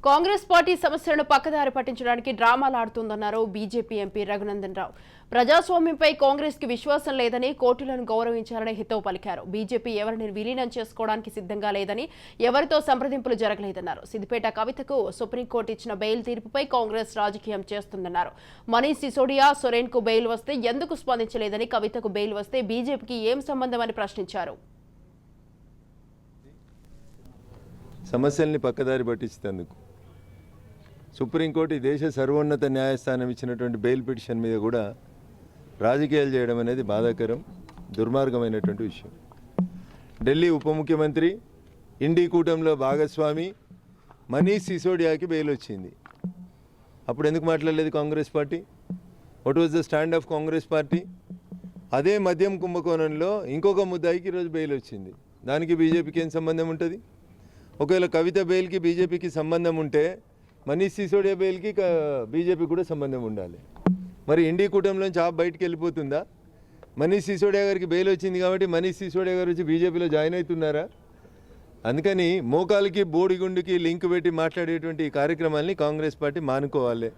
Congress party సమస్యలను పక్కదారి పట్టించడానికి డ్రామాలు ఆడుతుందన్నారు బీజేపీ ఎంపీ రఘునందన్ రావు. ప్రజాస్వామ్యంపై కాంగ్రెస్ కి విశ్వాసం లేదని, కోర్టులను గౌరవించాలని హితవు పలికారు. బీజేపీ ఎవరిని విలీనం చేసుకోవడానికి సిద్ధంగా లేదని, ఎవరితో సంప్రదింపులు జరగలేదన్నారు. సిద్దిపేట కవితకు సుప్రీంకోర్టు ఇచ్చిన బెయిల్ తీర్పుపై కాంగ్రెస్ రాజకీయం చేస్తుందన్నారు. మనీష్ సిసోడియా, సోరెన్ కు బెయిల్ వస్తే ఎందుకు స్పందించలేదని, కవితకు బెయిల్ వస్తే బీజేపీకి ఏం సంబంధమని ప్రశ్నించారు. సమస్యల్ని పక్కదారి పట్టించేందుకు సుప్రీంకోర్టు ఈ దేశ సర్వోన్నత న్యాయస్థానం ఇచ్చినటువంటి బెయిల్ పిటిషన్ మీద కూడా రాజకీయాలు చేయడం అనేది బాధాకరం, దుర్మార్గమైనటువంటి విషయం. ఢిల్లీ ఉప ముఖ్యమంత్రి, ఇండీ కూటమిలో భాగస్వామి మనీష్ సిసోడియాకి బెయిల్ వచ్చింది. అప్పుడు ఎందుకు మాట్లాడలేదు Congress party? What was the stand of Congress party? అదే మద్యం కుంభకోణంలో ఇంకొక ముద్దాయికి ఈరోజు బెయిల్ వచ్చింది. దానికి బీజేపీకి ఏం సంబంధం ఉంటుంది? ఒకవేళ కవిత బెయిల్కి బీజేపీకి సంబంధం ఉంటే మనీష్ సిసోడియా బెయిల్కి బీజేపీ కూడా సంబంధం ఉండాలి. మరి ఇండీ కూటమిలోంచి బయటికి వెళ్ళిపోతుందా? మనీష్ సిసోడియా గారికి బెయిల్ వచ్చింది కాబట్టి మనీష్ సిసోడియా గారు వచ్చి బీజేపీలో జాయిన్ అవుతున్నారా? అందుకని మోకాలకి బోడిగుండుకి లింక్ పెట్టి మాట్లాడేటువంటి ఈ కార్యక్రమాల్ని కాంగ్రెస్ పార్టీ మానుకోవాలి.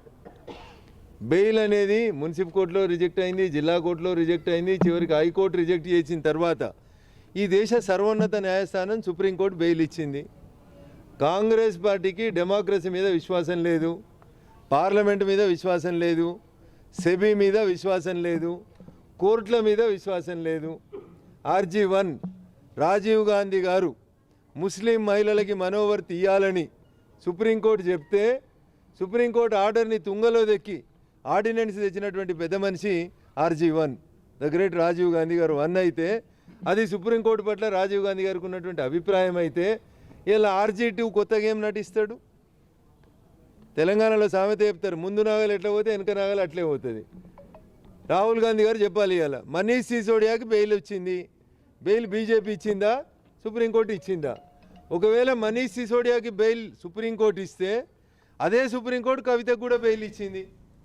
బెయిల్ అనేది మున్సిపల్ కోర్టులో రిజెక్ట్ అయింది, జిల్లా కోర్టులో రిజెక్ట్ అయింది, చివరికి హైకోర్టు రిజెక్ట్ చేసిన తర్వాత ఈ దేశ సర్వోన్నత న్యాయస్థానం సుప్రీంకోర్టు బెయిల్ ఇచ్చింది. కాంగ్రెస్ పార్టీకి డెమోక్రసీ మీద విశ్వాసం లేదు, పార్లమెంట్ మీద విశ్వాసం లేదు, సెబీ మీద విశ్వాసం లేదు, కోర్టుల మీద విశ్వాసం లేదు. RG1 రాజీవ్ గాంధీ గారు ముస్లిం మహిళలకి మనోవర్ తీయాలని సుప్రీంకోర్టు చెప్తే సుప్రీంకోర్టు ఆర్డర్ని తుంగలో దెక్కి ఆర్డినెన్స్ తెచ్చినటువంటి పెద్ద మనిషి RG1, the great Rajiv Gandhi గారు 1 అయితే, అది సుప్రీంకోర్టు పట్ల రాజీవ్ గాంధీ గారికి ఉన్నటువంటి అభిప్రాయం అయితే ఇలా RG2 కొత్తగా ఏం నటిస్తాడు? తెలంగాణలో సామెత చెప్తారు, ముందు నాగలు ఎట్లా పోతే వెనక నాగలు అట్లే పోతుంది. రాహుల్ గాంధీ గారు చెప్పాలి, ఇలా మనీష్ సిసోడియాకి బెయిల్ వచ్చింది. బెయిల్ బీజేపీ ఇచ్చిందా, సుప్రీంకోర్టు ఇచ్చిందా? ఒకవేళ మనీష్ సిసోడియాకి బెయిల్ సుప్రీంకోర్టు ఇస్తే అదే సుప్రీంకోర్టు కవితకు కూడా బెయిల్ ఇచ్చింది.